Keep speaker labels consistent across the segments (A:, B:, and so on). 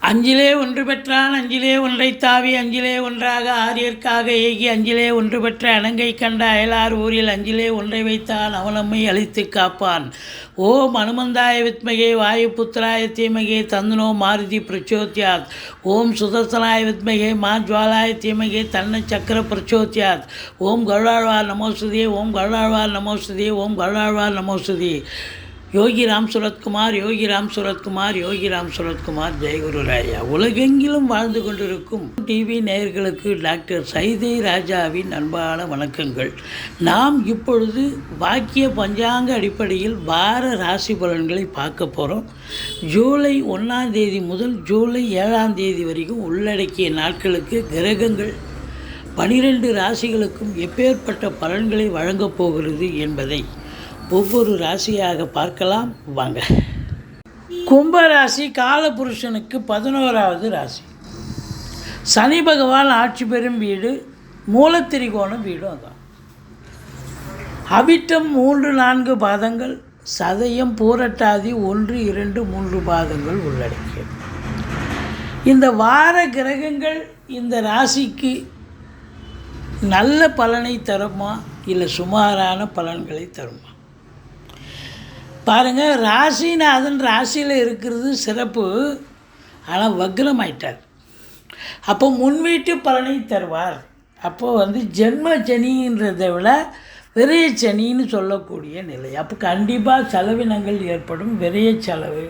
A: அஞ்சிலே ஒன்று பெற்றான் அஞ்சிலே ஒன்றைத் தாவி அஞ்சிலே ஒன்றாக ஆரியர்க்காக ஏகி அஞ்சிலே ஒன்று பெற்ற அணங்கை கண்ட அயலார் ஊரில் அஞ்சிலே ஒன்றை வைத்தான் அவனம்மை அழித்து காப்பான். ஓம் அனுமந்தாய வித்மகே வாயுபுத்திராய தீமகே தந்தனோ மாருதி பிரச்சோத்யாத். ஓம் சுதர்சனாய வித்மகே ஜுவாலாய தீமகே தன்ன சக்கர பிரச்சோத்யாத். ஓம் கருடாழ்வார் நமோஸ்துதே ஓம் கருடாழ்வார் நமோஸ்துதே ஓம் கருடாழ்வார் நமோஸ்துதே. யோகி ராம் சுரத்குமார் யோகி ராம் சுரத்குமார் யோகி ராம் சுரத்குமார் ஜெயகுரு ராயா. உலகெங்கிலும் வாழ்ந்து கொண்டிருக்கும் டிவி நேயர்களுக்கு டாக்டர் சைதை ராஜாவின் அன்பான வணக்கங்கள். நாம் இப்பொழுது வாக்கிய பஞ்சாங்க அடிப்படையில் வார ராசி பலன்களை பார்க்க போகிறோம். ஜூலை 1ஆம் தேதி முதல் ஜூலை 7ஆம் தேதி வரைக்கும் உள்ளடக்கிய நாட்களுக்கு கிரகங்கள் 12 ராசிகளுக்கும் எப்பேற்பட்ட பலன்களை வழங்கப் போகிறது என்பதை ஒவ்வொரு ராசியாக பார்க்கலாம் வாங்க. கும்பராசி காலபுருஷனுக்கு 11வது ராசி. சனி பகவான் ஆட்சி பெறும் வீடு மூலத்திரிகோணம் வீடும் அதான். அவிட்டம் 3-4 பாதங்கள், சதயம் பூரட்டாதி 1-2-3 பாதங்கள் உள்ளடக்கியது. இந்த வார கிரகங்கள் இந்த ராசிக்கு நல்ல பலனை தருமா இல்லை சுமாரான பலன்களை தருமா? பாருங்கள், ராசிநாதன் ராசியில் இருக்கிறது சிறப்பு. ஆனால் வக்ரமாயிட்டார். அப்போ முன்வீட்டு பலனை தருவார். அப்போது ஜென்ம சனின்றதை விட விரைய சனின்னு சொல்லக்கூடிய நிலை. அப்போ கண்டிப்பாக செலவினங்கள் ஏற்படும். விரைய செலவு,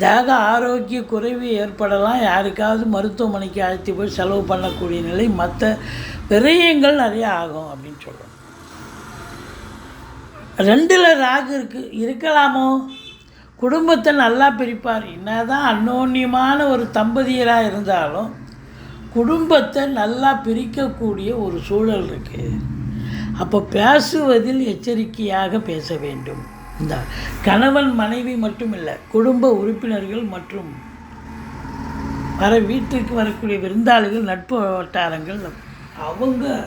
A: தேக ஆரோக்கிய குறைவு ஏற்படலாம். யாருக்காவது மருத்துவமனைக்கு அழைத்து போய் செலவு பண்ணக்கூடிய நிலை, மற்ற விரயங்கள் நிறையா ஆகும் அப்படின்னு சொல்கிறோம். 2ல் ராகு இருக்கலாமோ? குடும்பத்தை நல்லா பிரிப்பார். என்னதான் அந்யோன்யமான ஒரு தம்பதியராக இருந்தாலும் குடும்பத்தை நல்லா பிரிக்கக்கூடிய ஒரு சூழல் இருக்குது. அப்போ பேசுவதில் எச்சரிக்கையாக பேச வேண்டும். இந்த கணவன் மனைவி மட்டும் இல்லை, குடும்ப உறுப்பினர்கள் மற்றும் வீட்டிற்கு வரக்கூடிய விருந்தாளிகள், நட்பு வட்டாரங்கள் அவங்க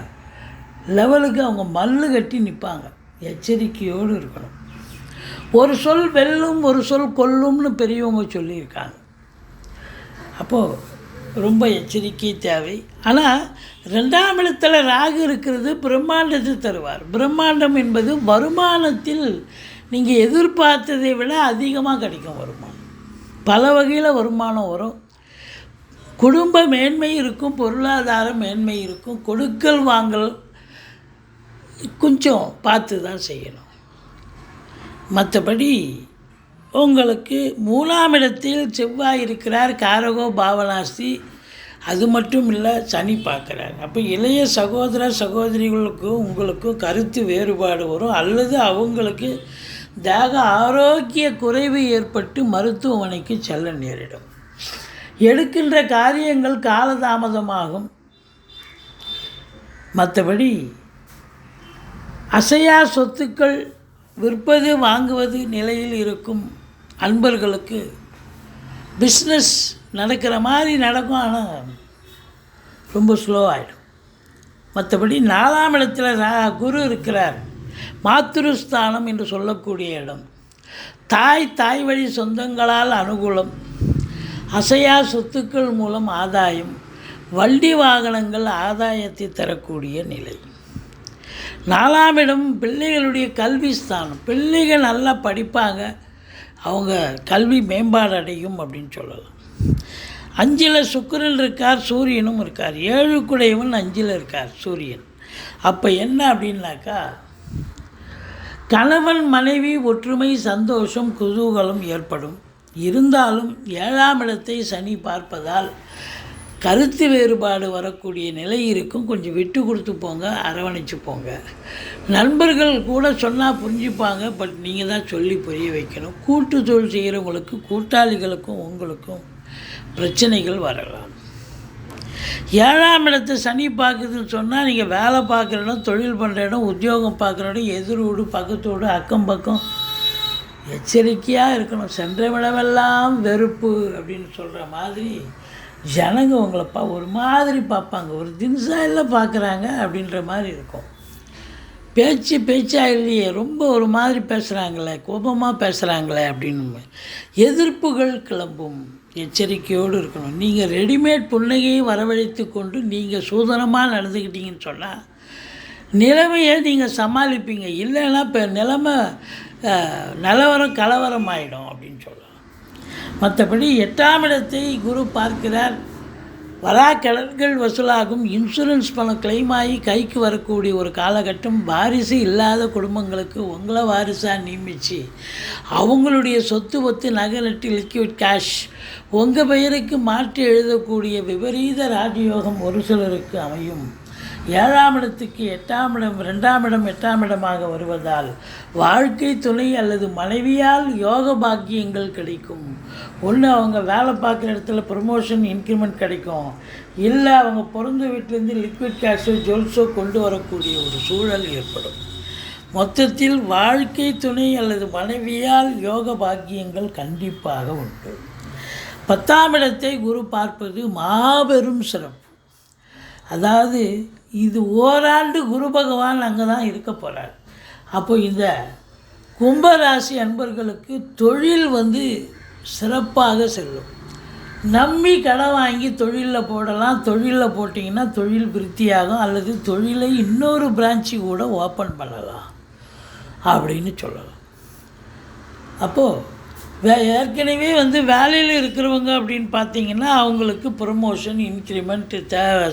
A: லெவலுக்கு அவங்க மல்லு கட்டி நிற்பாங்க. எச்சரிக்கையோடு இருக்கணும். ஒரு சொல் வெல்லும் ஒரு சொல் கொல்லும்னு பெரியவங்க சொல்லியிருக்காங்க. அப்போது ரொம்ப எச்சரிக்கை தேவை. ஆனால் 2ஆம் இடத்துல ராகு இருக்கிறது பிரம்மாண்டத்தை தருவார். பிரம்மாண்டம் என்பது வருமானத்தில் நீங்கள் எதிர்பார்த்ததை விட அதிகமாக கிடைக்கும் வருமானம். பல வகையில் வருமானம் வரும். குடும்ப மேன்மை இருக்கும், பொருளாதார மேன்மை இருக்கும். கொடுக்கல் வாங்கல் கொஞ்சம் பார்த்து தான் செய்யணும். மற்றபடி உங்களுக்கு 3ஆம் இடத்தில் செவ்வாய் இருக்கிறார், காரகோ பாவனாஸ்தி. அது மட்டும் இல்லை, சனி பார்க்குறார். அப்போ இளைய சகோதர சகோதரிகளுக்கும் உங்களுக்கும் கருத்து வேறுபாடு வரும், அல்லது அவங்களுக்கு தேக ஆரோக்கிய குறைவு ஏற்பட்டு மருத்துவமனைக்கு செல்ல நேரிடும். எடுக்கின்ற காரியங்கள் காலதாமதமாகும். மற்றபடி அசையா சொத்துக்கள் விற்பது வாங்குவது நிலையில் இருக்கும் அன்பர்களுக்கு பிஸ்னஸ் நடக்கிற மாதிரி நடக்கும். ஆனால் ரொம்ப ஸ்லோவாகிடும். மற்றபடி 4ஆம் இடத்துல குரு இருக்கிறார். மாத்ருஸ்தானம் என்று சொல்லக்கூடிய இடம். தாய் வழி சொந்தங்களால் அனுகூலம், அசையா சொத்துக்கள் மூலம் ஆதாயம், வண்டி வாகனங்கள் ஆதாயத்தை தரக்கூடிய நிலை. 4ஆம் இடம் பிள்ளைகளுடைய கல்வி ஸ்தானம். பிள்ளைகள் நல்லா படிப்பாங்க, அவங்க கல்வி மேம்பாடு அடையும் அப்படின்னு சொல்லலாம். 5ல் சுக்கிரன் இருக்கார், சூரியனும் இருக்கார். 7 குடையவன் 5ல் இருக்கார் சூரியன். அப்போ என்ன அப்படின்னாக்கா, கணவன் மனைவி ஒற்றுமை, சந்தோஷம், குதூகலம் ஏற்படும். இருந்தாலும் 7ஆம் இடத்தை சனி பார்ப்பதால் கருத்து வேறுபாடு வரக்கூடிய நிலை இருக்கும். கொஞ்சம் விட்டு கொடுத்து போங்க, அரவணைச்சு போங்க. நண்பர்கள் கூட சொன்னால் புரிஞ்சுப்பாங்க, பட் நீங்கள் தான் சொல்லி புரிய வைக்கணும். கூட்டு தொழில் செய்கிறவங்களுக்கு, கூட்டாளிகளுக்கும் உங்களுக்கும் பிரச்சனைகள் வரலாம். 7ஆம் இடத்தை சனி பார்க்குதுன்னு சொன்னால் நீங்கள் வேலை பார்க்குற இடம், தொழில் பண்ணுற இடம், உத்தியோகம் பார்க்குற இடம், எதிரோடு பக்கத்தோடு அக்கம் பக்கம் எச்சரிக்கையாக இருக்கணும். சென்ற விடமெல்லாம் வெறுப்பு அப்படின்னு சொல்கிற மாதிரி ஜனங்க உங்களை ஒரு மாதிரி பார்ப்பாங்க. ஒரு தினசாக இல்லை பார்க்குறாங்க அப்படின்ற மாதிரி இருக்கும். பேச்சாக இல்லையே, ரொம்ப ஒரு மாதிரி பேசுகிறாங்களே, கோபமாக பேசுகிறாங்களே அப்படின்னு எதிர்ப்புகள் கிளம்பும். எச்சரிக்கையோடு இருக்கணும். நீங்கள் ரெடிமேட் புன்னகையை வரவழைத்து கொண்டு நீங்கள் சூதனமாக நடந்துக்கிட்டீங்கன்னு சொன்னால் நிலைமையை நீங்கள் சமாளிப்பீங்க. இல்லைன்னா இப்போ நிலவரம் கலவரம் ஆகிடும் அப்படின்னு சொல்லலாம். மற்றபடி 8ஆம் இடத்தை குரு பார்க்கிறார். வராக்கடன்கள் வசூலாகும், இன்சூரன்ஸ் பணம் கிளைம் ஆகி கைக்கு வரக்கூடிய ஒரு காலகட்டம். வாரிசு இல்லாத குடும்பங்களுக்கு உங்களை வாரிசாக நியமித்து அவங்களுடைய சொத்து ஒத்து நகை நட்டு லிக்விட் கேஷ் உங்கள் பெயருக்கு மாற்றி எழுதக்கூடிய விபரீத ராஜயோகம் ஒரு சிலருக்கு அமையும். 7ஆம் இடத்துக்கு 8ஆம் இடம் 2ஆம் இடம் 8ஆம் இடமாக வருவதால் வாழ்க்கை துணை அல்லது மனைவியால் யோக பாக்கியங்கள் கிடைக்கும். ஒன்று அவங்க வேலை பார்க்குற இடத்துல ப்ரமோஷன் இன்க்ரிமெண்ட் கிடைக்கும், இல்லை அவங்க பிறந்த வீட்டிலேருந்து லிக்விட் கேஷோ ஜுவல்ஸோ கொண்டு வரக்கூடிய ஒரு சூழல் ஏற்படும். மொத்தத்தில் வாழ்க்கை துணை அல்லது மனைவியால் யோக பாக்கியங்கள் கண்டிப்பாக உண்டு. 10ஆம் இடத்தை குரு பார்ப்பது மாபெரும் சிறப்பு. அதாவது இது ஓராண்டு குரு பகவான் அங்கே தான் இருக்க போகிறார். அப்போ இந்த கும்பராசி அன்பர்களுக்கு தொழில் சிறப்பாக செல்லும். நம்பி கடன் வாங்கி தொழிலில் போடலாம். தொழிலில் போட்டிங்கன்னா தொழில் விருத்தியாகும், அல்லது தொழிலை இன்னொரு பிரான்ச்சு கூட ஓப்பன் பண்ணலாம் அப்படின்னு சொல்லலாம். அப்போது ஏற்கனவே வேலையில் இருக்கிறவங்க அப்படின்னு பார்த்தீங்கன்னா அவங்களுக்கு ப்ரமோஷன் இன்க்ரிமெண்ட்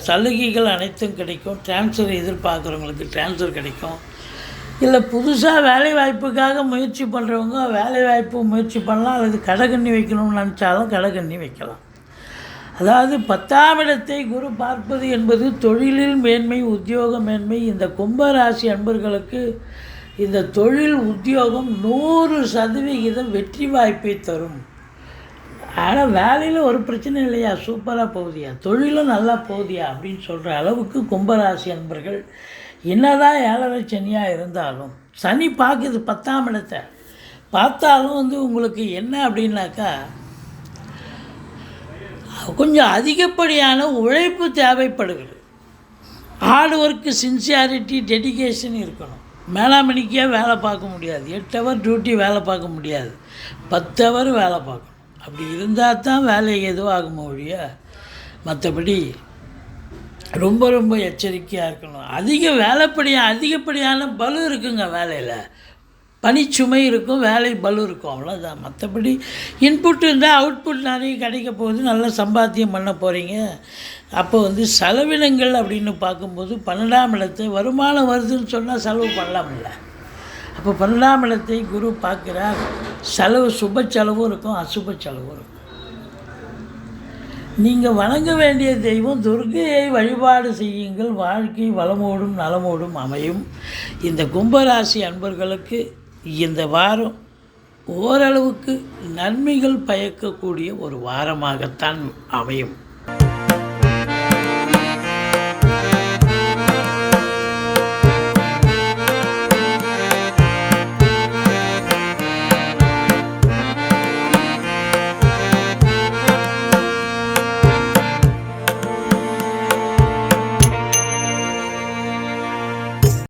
A: சலுகைகள் அனைத்தும் கிடைக்கும். ட்ரான்ஸ்ஃபர் எதிர்பார்க்குறவங்களுக்கு ட்ரான்ஸ்ஃபர் கிடைக்கும். இல்லை புதுசாக வேலை வாய்ப்புக்காக முயற்சி பண்ணுறவங்க வேலை வாய்ப்பு முயற்சி பண்ணலாம், அல்லது கடைக்கண்ணி வைக்கணும்னு நினச்சாலும் கடைக்கண்ணி வைக்கலாம். அதாவது 10ஆம் இடத்தை குரு பார்ப்பது என்பது தொழிலில் மேன்மை, உத்தியோக மேன்மை. இந்த கும்பராசி அன்பர்களுக்கு இந்த தொழில் உத்தியோகம் 100% வெற்றி வாய்ப்பை தரும். ஆனால் வேலையில் ஒரு பிரச்சனை இல்லையா, சூப்பராக போகுதியா, தொழிலும் நல்லா போகுதியா அப்படின்னு சொல்கிற அளவுக்கு கும்பராசி அன்பர்கள் என்னதான் 7.5 சனியாக இருந்தாலும், சனி பார்க்குது 10ஆம் இடத்தை பார்த்தாலும் உங்களுக்கு என்ன அப்படின்னாக்கா கொஞ்சம் அதிகப்படியான உழைப்பு தேவைப்படுகிறது. ஹார்ட் ஒர்க்கு, சின்சியாரிட்டி, டெடிகேஷன் இருக்கணும். மேலாமணிக்காக வேலை பார்க்க முடியாது. 8 ஹவர் டியூட்டி வேலை பார்க்க முடியாது, 10 ஹவர் வேலை பார்க்கணும். அப்படி இருந்தால் தான் வேலை எதுவாகும் ஒழிய மற்றபடி ரொம்ப ரொம்ப எச்சரிக்கையாக இருக்கணும். அதிகப்படியான பலு இருக்குங்க வேலையில், பணிச்சுமை இருக்கும், வேலை பலு இருக்கும், அவ்வளோதான். மற்றபடி இன்புட் இருந்தால் அவுட்புட் நிறைய கிடைக்க போகுது, நல்லா சம்பாத்தியம் பண்ண போகிறீங்க. அப்போ செலவினங்கள் அப்படின்னு பார்க்கும்போது 12ஆம் இடத்தை வருமானம் வருதுன்னு சொன்னால் செலவு பண்ணலாம்ல. அப்போ 12ஆம் இடத்தை குரு பார்க்குறார். செலவு சுப செலவும் இருக்கும், அசுப செலவும் இருக்கும். நீங்கள் வணங்க வேண்டிய தெய்வம் துர்க்கையை வழிபாடு செய்யுங்கள். வாழ்க்கை வளமோடும் நலமோடும் அமையும். இந்த கும்பராசி அன்பர்களுக்கு இந்த வாரம் ஓரளவுக்கு நன்மைகள் பயக்கக்கூடிய ஒரு வாரமாகத்தான் அமையும்.